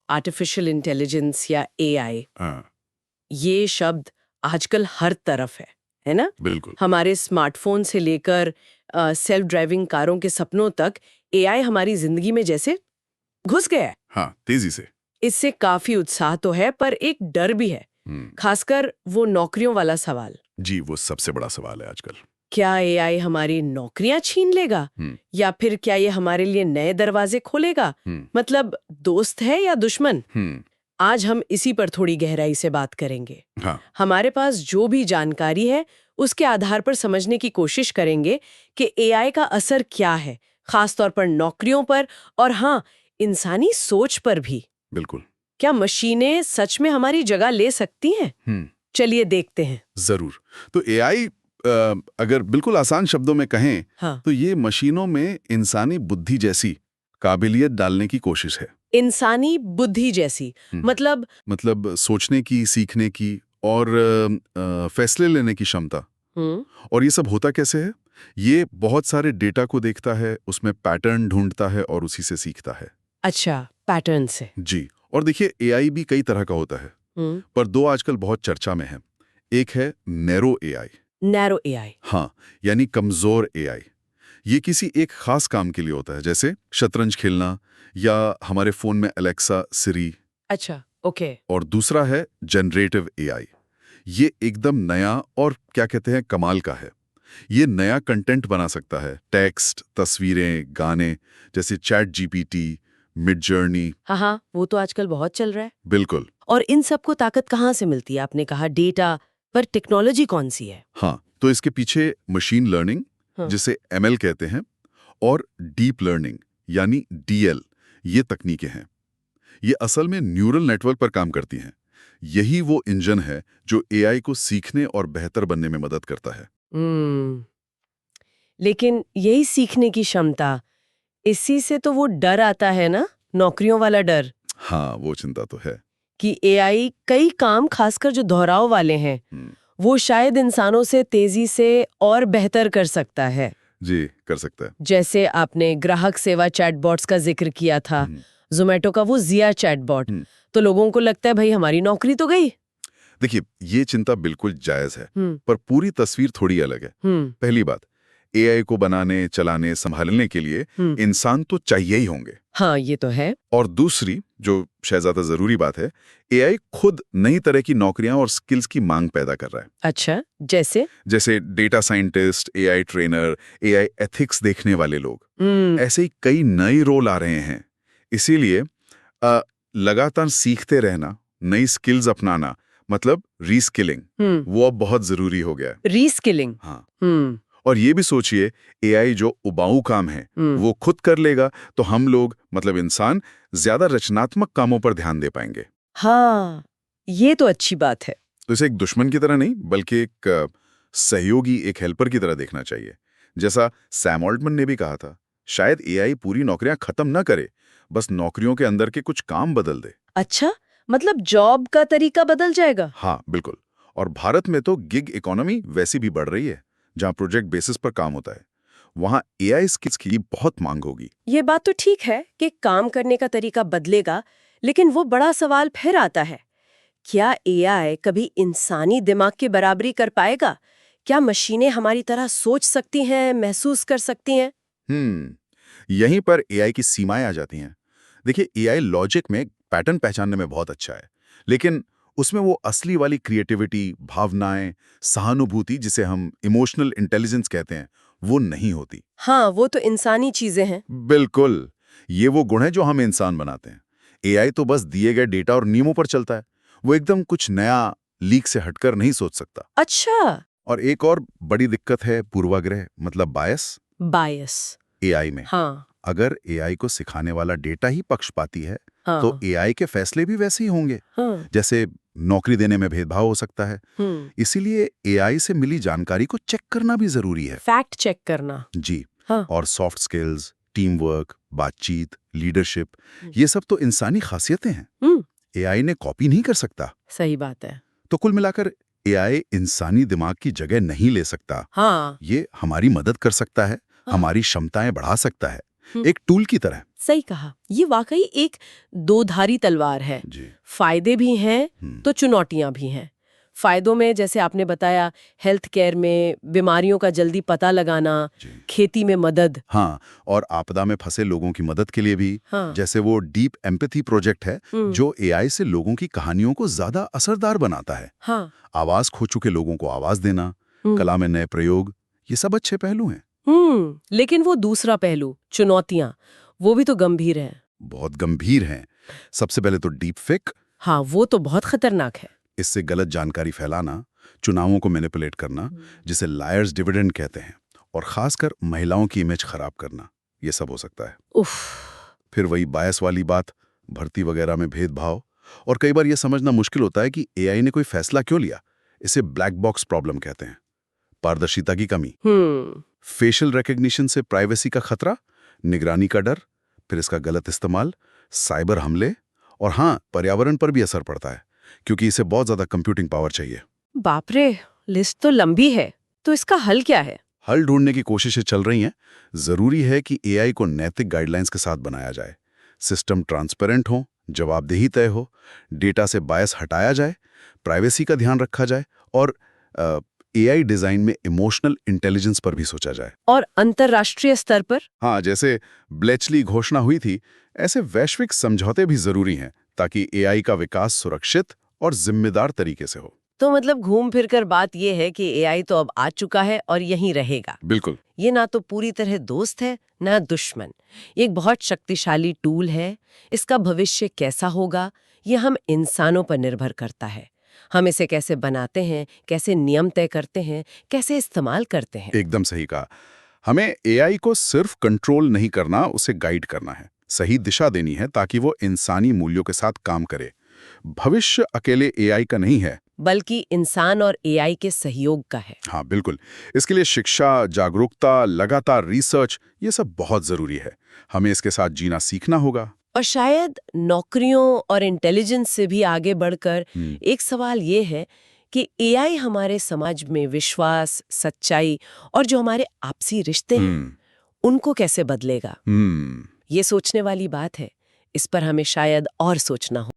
Artificial intelligence या AI, हाँ, ये शब्द आजकल हर तरफ है ना? बिल्कुल। हमारे स्मार्टफोन से लेकर सेल्फ ड्राइविंग कारों के सपनों तक एआई हमारी जिंदगी में जैसे घुस गया है। हाँ, तेजी से। इससे काफी उत्साह तो है, पर एक डर भी है, खासकर वो नौकरियों वाला सवाल। जी, वो सबसे बड़ा सवाल है आजकल। क्या एआई हमारी नौकरियां छीन लेगा, या फिर क्या ये हमारे लिए नए दरवाजे खोलेगा? मतलब दोस्त है या दुश्मन? आज हम इसी पर थोड़ी गहराई से बात करेंगे। हाँ, हमारे पास जो भी जानकारी है उसके आधार पर समझने की कोशिश करेंगे कि एआई का असर क्या है, खासतौर पर नौकरियों पर, और हाँ, इंसानी सोच पर भी। बिल्कुल। क्या मशीनें सच में हमारी जगह ले सकती हैं? चलिए देखते हैं। जरूर। तो एआई अगर बिल्कुल आसान शब्दों में कहें, हाँ। तो ये मशीनों में इंसानी बुद्धि जैसी काबिलियत डालने की कोशिश है। इंसानी बुद्धि जैसी मतलब सोचने की, सीखने की और फैसले लेने की क्षमता। और ये सब होता कैसे है? ये बहुत सारे डेटा को देखता है, उसमें पैटर्न ढूंढता है और उसी से सीखता है। अच्छा, पैटर्न से। जी। और देखिए, एआई भी कई तरह का होता है, पर दो आजकल बहुत चर्चा में है। एक है नैरो एआई। Narrow AI. हाँ, यानी कमजोर एआई। ये किसी एक खास काम के लिए होता है, जैसे शतरंज खेलना या हमारे फोन में अलेक्सा, सिरी। अच्छा, ओके। और दूसरा है जनरेटिव एआई। ये एकदम नया और क्या कहते हैं, कमाल का है। ये नया कंटेंट बना सकता है, टेक्स्ट, तस्वीरें, गाने, जैसे चैट जीपीटी, मिड जर्नी। हाँ, वो तो आजकल बहुत चल रहा है। बिल्कुल। और इन सबको ताकत कहाँ से मिलती है? आपने कहा डेटा, पर टेक्नोलॉजी कौन सी है? हाँ, तो इसके पीछे मशीन लर्निंग, जिसे एमएल कहते हैं, और डीप लर्निंग यानी डीएल, ये तकनीकें हैं। ये असल में न्यूरल नेटवर्क पर काम करती हैं। यही वो इंजन है जो एआई को सीखने और बेहतर बनने में मदद करता है। लेकिन यही सीखने की क्षमता, इसी से तो वो डर आता है ना, नौकरियों वाला डर। हाँ, वो चिंता तो है कि एआई कई काम, खासकर जो दोहराव वाले हैं, वो शायद इंसानों से तेजी से और बेहतर कर सकता है। जी, कर सकता है। जैसे आपने ग्राहक सेवा चैटबॉट्स का जिक्र किया था, ज़ोमैटो का वो जिया चैटबॉट, तो लोगों को लगता है भाई हमारी नौकरी तो गई। देखिए, ये चिंता बिल्कुल जायज है, पर पूरी तस्वीर थोड़ी अलग है। पहली बात, एआई को बनाने, चलाने, संभालने के लिए इंसान तो चाहिए ही होंगे। हाँ, ये तो है। और दूसरी, जो शायद ज्यादा जरूरी बात है, एआई खुद नई तरह की नौकरियां और स्किल्स की मांग पैदा कर रहा है। अच्छा, जैसे data scientist, AI trainer, AI ethics देखने वाले लोग, ऐसे ही कई नए रोल आ रहे हैं। इसीलिए लगातार सीखते रहना, नई स्किल्स अपनाना, मतलब रीस्किलिंग, वो अब बहुत जरूरी हो गया है। रीस्किलिंग। हाँ। और ये भी सोचिए, एआई जो उबाऊ काम है वो खुद कर लेगा, तो हम लोग, मतलब इंसान, ज्यादा रचनात्मक कामों पर ध्यान दे पाएंगे। हाँ, ये तो अच्छी बात है। तो इसे एक दुश्मन की तरह नहीं, बल्कि एक सहयोगी, एक हेल्पर की तरह देखना चाहिए। जैसा सैम ऑल्टमन ने भी कहा था, शायद एआई पूरी नौकरियां खत्म ना करे, बस नौकरियों के अंदर के कुछ काम बदल दे। अच्छा, मतलब जॉब का तरीका बदल जाएगा? हाँ, बिल्कुल। और भारत में तो गिग इकोनॉमी वैसी भी बढ़ रही है, जहां प्रोजेक्ट बेसिस पर काम होता है। वहां एआई स्किल्स की बहुत मांग होगी। ये बात तो ठीक है कि काम करने का तरीका बदलेगा, लेकिन वो बड़ा सवाल फिर आता है, क्या एआई कभी इंसानी दिमाग की बराबरी कर पाएगा? क्या मशीनें हमारी तरह सोच सकती हैं, महसूस कर सकती हैं? यहीं पर एआई की सीमाएं आ जाती हैं। देखिए, एआई लॉजिक में पैटर्न पहचानने में बहुत अच्छा है, लेकिन उसमें वो असली वाली क्रिएटिविटी, भावनाएं, सहानुभूति, जिसे हम इमोशनल इंटेलिजेंस कहते हैं, वो नहीं होती। हाँ, वो तो इंसानी चीजें हैं। बिल्कुल। ये वो गुण है जो हम इंसान बनाते हैं। एआई तो बस दिए गए डेटा और नियमों पर चलता है। वो एकदम कुछ नया, लीक से हटकर नहीं सोच सकता। अच्छा। और एक और बड़ी दिक्कत है पूर्वाग्रह, मतलब बायस एआई में। हाँ। अगर एआई को सिखाने वाला डेटा ही पक्षपाती है, हाँ। तो एआई के फैसले भी वैसे ही होंगे। हाँ। जैसे नौकरी देने में भेदभाव हो सकता है। इसीलिए एआई से मिली जानकारी को चेक करना भी जरूरी है। फैक्ट चेक करना। जी। हाँ। और सॉफ्ट स्किल्स, टीम वर्क, बातचीत, लीडरशिप, ये सब तो इंसानी खासियतें हैं। एआई ने कॉपी नहीं कर सकता। सही बात है। तो कुल मिलाकर एआई इंसानी दिमाग की जगह नहीं ले सकता। हाँ। ये हमारी मदद कर सकता है, हमारी क्षमताएं बढ़ा सकता है, एक टूल की तरह। सही कहा, ये वाकई एक दो-धारी तलवार है। जी। फायदे भी हैं तो चुनौतियां भी हैं। फायदों में जैसे आपने बताया, हेल्थ केयर में बीमारियों का जल्दी पता लगाना, जी। खेती में मदद। हाँ, और आपदा में फंसे लोगों की मदद के लिए भी, हाँ। जैसे वो डीप एम्पैथी प्रोजेक्ट है जो एआई से लोगों की कहानियों को ज्यादा असरदार बनाता है। हाँ। आवाज खो चुके लोगों को आवाज देना, कला में नए प्रयोग, ये सब अच्छे पहलू हैं। लेकिन वो दूसरा पहलू, चुनौतियां, वो भी तो गंभीर है। बहुत गंभीर हैं। सबसे पहले तो डीप फेक। हाँ, वो तो बहुत खतरनाक है। इससे गलत जानकारी फैलाना, चुनावों को मैनिपुलेट करना, जिसे लायर्स डिविडेंड कहते हैं, और खासकर महिलाओं की इमेज खराब करना, ये सब हो सकता है। उफ। फिर वही बायस वाली बात, भर्ती वगैरह में भेदभाव, और कई बार ये समझना मुश्किल होता है कि एआई ने कोई फैसला क्यों लिया। इसे ब्लैक बॉक्स प्रॉब्लम कहते हैं। पारदर्शिता की कमी, फेशियल रिकग्निशन से प्राइवेसी का खतरा, निगरानी का डर, फिर इसका गलत इस्तेमाल, साइबर हमले, और हाँ, पर्यावरण पर भी असर पड़ता है क्योंकि इसे बहुत ज्यादा कंप्यूटिंग पावर चाहिए। बाप रे, लिस्ट तो लंबी है। तो इसका हल क्या है? हल ढूंढने की कोशिशें चल रही हैं। जरूरी है कि एआई को नैतिक गाइडलाइंस के साथ बनाया जाए, सिस्टम ट्रांसपेरेंट हो, जवाबदेही तय हो, डेटा से बायस हटाया जाए, प्राइवेसी का ध्यान रखा जाए, और एआई डिजाइन में इमोशनल इंटेलिजेंस पर भी सोचा जाए। और अंतर्राष्ट्रीय स्तर पर? हाँ, जैसे ब्लेचली घोषणा हुई थी, ऐसे वैश्विक समझौते भी जरूरी हैं ताकि एआई का विकास सुरक्षित और जिम्मेदार तरीके से हो। तो मतलब घूम फिर कर बात यह है कि एआई तो अब आ चुका है और यहीं रहेगा। बिल्कुल। ये ना तो पूरी तरह दोस्त है, ना दुश्मन। एक बहुत शक्तिशाली टूल है। इसका भविष्य कैसा होगा, ये हम इंसानों पर निर्भर करता है। हम इसे कैसे बनाते हैं, कैसे नियम तय करते हैं, कैसे इस्तेमाल करते हैं। एकदम सही कहा। हमें एआई को सिर्फ कंट्रोल नहीं करना, उसे गाइड करना है, सही दिशा देनी है ताकि वो इंसानी मूल्यों के साथ काम करे। भविष्य अकेले एआई का नहीं है, बल्कि इंसान और एआई के सहयोग का है। हाँ बिल्कुल। इसके लिए शिक्षा, जागरूकता, लगातार रिसर्च, ये सब बहुत जरूरी है। हमें इसके साथ जीना सीखना होगा। और शायद नौकरियों और इंटेलिजेंस से भी आगे बढ़कर एक सवाल ये है कि एआई हमारे समाज में विश्वास, सच्चाई और जो हमारे आपसी रिश्ते हैं, उनको कैसे बदलेगा। ये सोचने वाली बात है। इस पर हमें शायद और सोचना हो।